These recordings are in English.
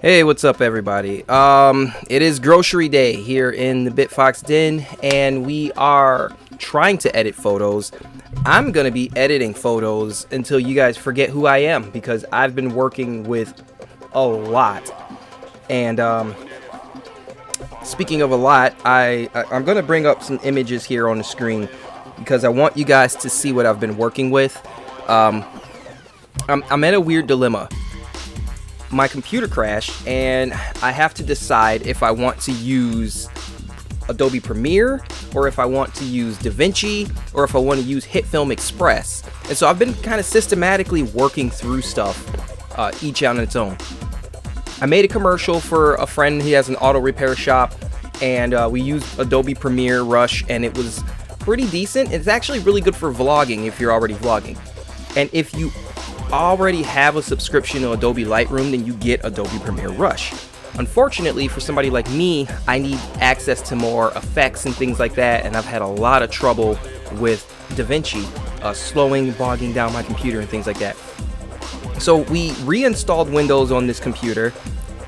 Hey, what's up, everybody? It is grocery day here in the Bitfox Den, and we are trying to edit photos. I'm gonna be editing photos until you guys forget who I am, because I've been working with a lot. And speaking of a lot, I'm gonna bring up some images here on the screen because I want you guys to see what I've been working with. I'm at a weird dilemma. My computer crashed and I have to decide if I want to use Adobe Premiere or if I want to use DaVinci or if I want to use HitFilm Express. And so I've been kind of systematically working through stuff, each on its own. I made a commercial for a friend. He has an auto repair shop, and we used Adobe Premiere Rush, and it was pretty decent. It's actually really good for vlogging if you're already vlogging. And if you already have a subscription to Adobe Lightroom, then you get Adobe Premiere Rush. Unfortunately, for somebody like me, I need access to more effects and things like that, and I've had a lot of trouble with DaVinci, slowing, bogging down my computer and things like that. So we reinstalled Windows on this computer,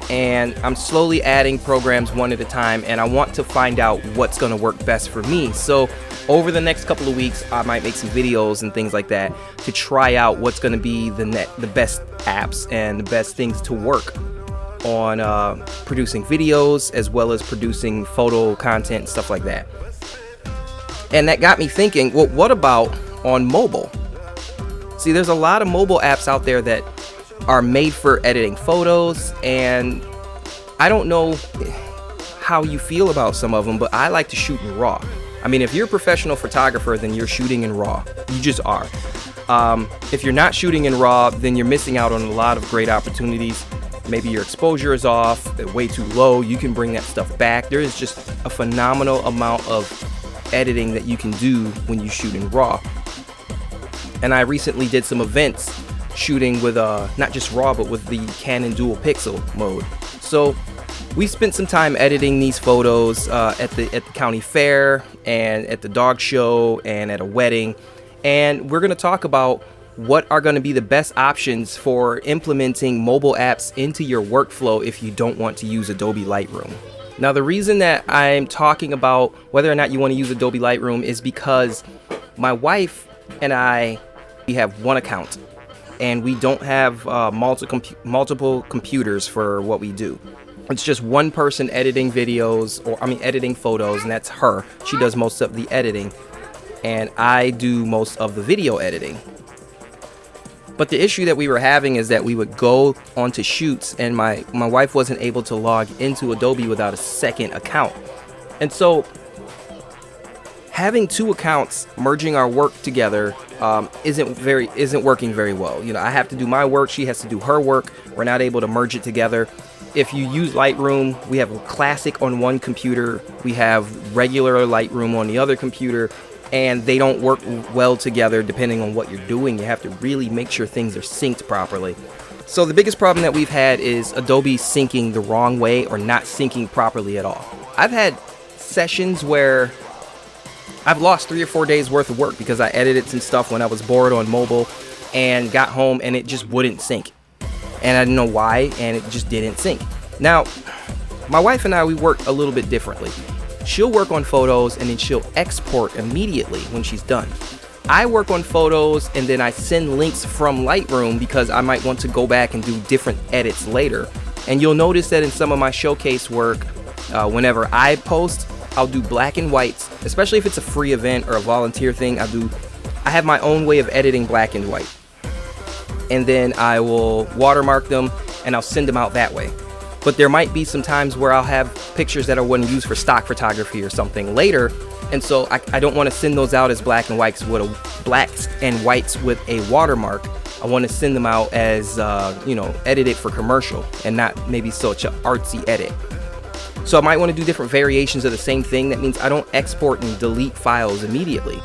and I'm slowly adding programs one at a time, and I want to find out what's going to work best for me. So over the next couple of weeks, I might make some videos and things like that to try out what's going to be the best apps and the best things to work on producing videos as well as producing photo content and stuff like that. And that got me thinking, well, what about on mobile? See, there's a lot of mobile apps out there that are made for editing photos, and I don't know how you feel about some of them, but I like to shoot in RAW. I mean, if you're a professional photographer, then you're shooting in RAW. You just are. If you're not shooting in RAW, then you're missing out on a lot of great opportunities. Maybe your exposure is off, they're way too low. You can bring that stuff back. There is just a phenomenal amount of editing that you can do when you shoot in RAW. And I recently did some events shooting with not just RAW, but with the Canon dual pixel mode. So we spent some time editing these photos at the county fair and at the dog show and at a wedding. And we're going to talk about what are going to be the best options for implementing mobile apps into your workflow if you don't want to use Adobe Lightroom. Now, the reason that I'm talking about whether or not you want to use Adobe Lightroom is because my wife and we have one account, and we don't have multiple computers for what we do. It's just one person editing videos, editing photos, and that's her. She does most of the editing, and I do most of the video editing. But the issue that we were having is that we would go onto shoots, and my wife wasn't able to log into Adobe without a second account. And so having two accounts, merging our work together, isn't working very well. You know, I have to do my work, she has to do her work. We're not able to merge it together. If you use Lightroom, we have Classic on one computer, we have regular Lightroom on the other computer, and they don't work well together depending on what you're doing. You have to really make sure things are synced properly. So the biggest problem that we've had is Adobe syncing the wrong way or not syncing properly at all. I've had sessions where I've lost 3 or 4 days worth of work because I edited some stuff when I was bored on mobile and got home and it just wouldn't sync. And I didn't know why, and it just didn't sync. Now, my wife and I, we work a little bit differently. She'll work on photos and then she'll export immediately when she's done. I work on photos and then I send links from Lightroom because I might want to go back and do different edits later. And you'll notice that in some of my showcase work, whenever I post, I'll do black and whites, especially if it's a free event or a volunteer thing. I have my own way of editing black and white. And then I will watermark them and I'll send them out that way. But there might be some times where I'll have pictures that I want to use for stock photography or something later. And so I don't want to send those out as black and whites with a watermark. I want to send them out as, edited for commercial and not maybe such an artsy edit. So I might want to do different variations of the same thing. That means I don't export and delete files immediately.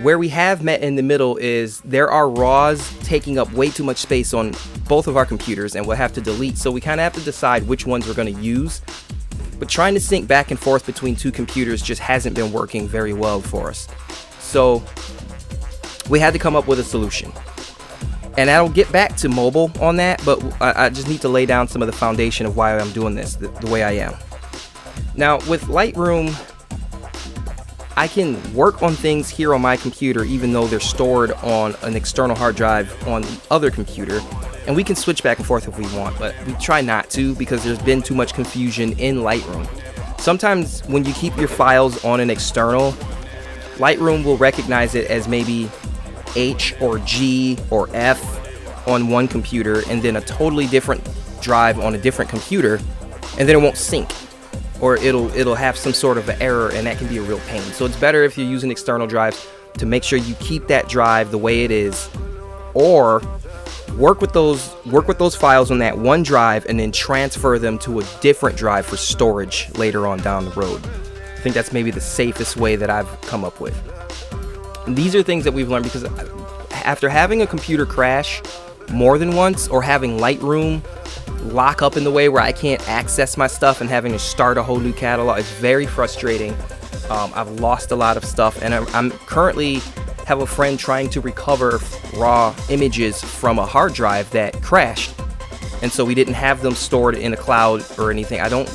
Where we have met in the middle is there are RAWs taking up way too much space on both of our computers and we'll have to delete. So we kind of have to decide which ones we're going to use. But trying to sync back and forth between two computers just hasn't been working very well for us. So we had to come up with a solution. And I'll get back to mobile on that, but I just need to lay down some of the foundation of why I'm doing this the way I am. Now, with Lightroom, I can work on things here on my computer even though they're stored on an external hard drive on the other computer, and we can switch back and forth if we want, but we try not to because there's been too much confusion in Lightroom. Sometimes when you keep your files on an external, Lightroom will recognize it as maybe H or G or F on one computer and then a totally different drive on a different computer, and then it won't sync, or it'll have some sort of an error, and that can be a real pain. So it's better if you're using external drives to make sure you keep that drive the way it is, or work with those files on that one drive and then transfer them to a different drive for storage later on down the road. I think that's maybe the safest way that I've come up with. And these are things that we've learned because after having a computer crash more than once, or having Lightroom lock up in the way where I can't access my stuff and having to start a whole new catalog, it's very frustrating. I've lost a lot of stuff, and I'm currently have a friend trying to recover raw images from a hard drive that crashed, and so we didn't have them stored in a cloud or anything. I don't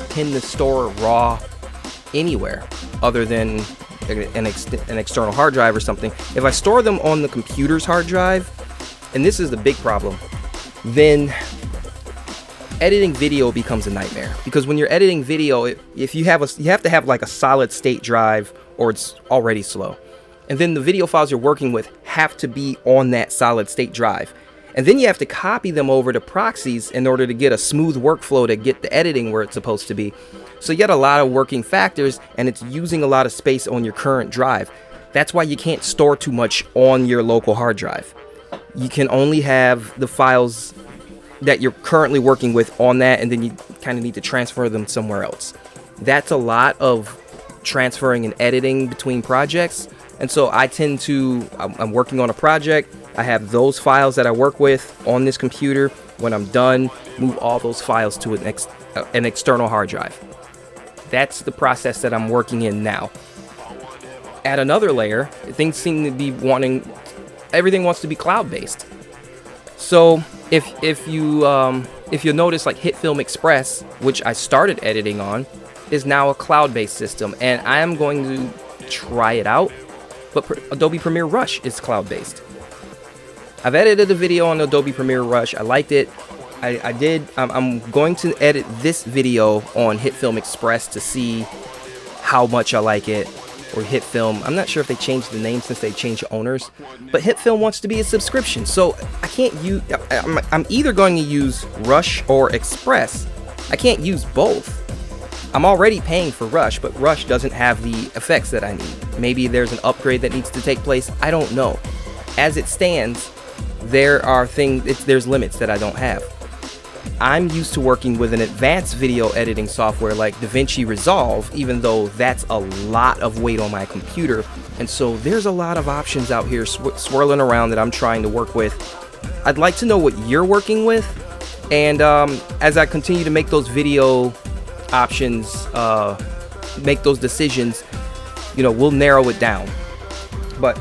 tend to store raw anywhere other than an external hard drive or something. If I store them on the computer's hard drive, and this is the big problem, then editing video becomes a nightmare, because when you're editing video, if you have to have like a solid state drive or it's already slow, and then the video files you're working with have to be on that solid state drive, and then you have to copy them over to proxies in order to get a smooth workflow to get the editing where it's supposed to be. So you got a lot of working factors, and it's using a lot of space on your current drive. That's why you can't store too much on your local hard drive. You can only have the files that you're currently working with on that, and then you kind of need to transfer them somewhere else. That's a lot of transferring and editing between projects, and so I tend to, I'm working on a project, I have those files that I work with on this computer. When I'm done, move all those files to an external hard drive. That's the process that I'm working in now. At another layer, things seem to be everything wants to be cloud-based. So if you notice, like HitFilm Express, which I started editing on, is now a cloud-based system, and I am going to try it out. But Adobe Premiere Rush is cloud-based. I've edited a video on Adobe Premiere Rush. I liked it. I'm going to edit this video on HitFilm Express to see how much I like it, or HitFilm. I'm not sure if they changed the name since they changed owners, but HitFilm wants to be a subscription, so I can't use. I'm either going to use Rush or Express. I can't use both. I'm already paying for Rush, but Rush doesn't have the effects that I need. Maybe there's an upgrade that needs to take place. I don't know. As it stands, there's limits that I don't have. I'm used to working with an advanced video editing software like DaVinci Resolve, even though that's a lot of weight on my computer. And so there's a lot of options out here swirling around that I'm trying to work with. I'd like to know what you're working with, and as I continue to make those video options, make those decisions, we'll narrow it down. But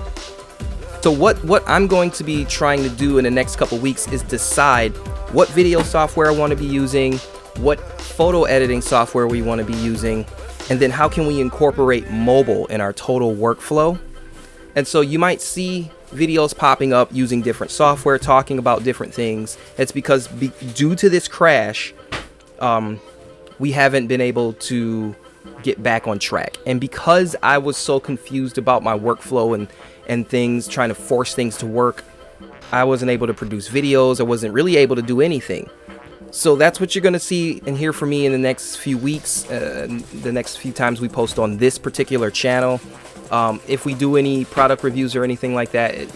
so what I'm going to be trying to do in the next couple weeks is decide what video software I want to be using, what photo editing software we want to be using, and then how can we incorporate mobile in our total workflow. And so you might see videos popping up using different software, talking about different things. It's because due to this crash, we haven't been able to get back on track. And because I was so confused about my workflow and things, trying to force things to work, I wasn't able to produce videos. I wasn't really able to do anything. So that's what you're going to see and hear from me in the next few weeks, the next few times we post on this particular channel. If we do any product reviews or anything like that,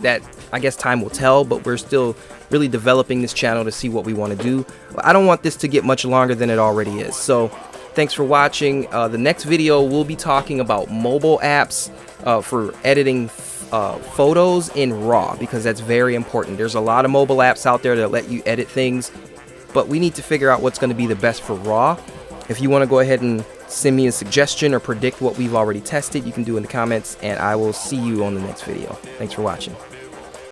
that I guess time will tell, but we're still really developing this channel to see what we want to do. I don't want this to get much longer than it already is. So thanks for watching. The next video, we'll be talking about mobile apps for editing photos in RAW, because that's very important. There's a lot of mobile apps out there that let you edit things, but we need to figure out what's going to be the best for RAW. If you want to go ahead and send me a suggestion or predict what we've already tested, you can do in the comments, and I will see you on the next video. Thanks for watching.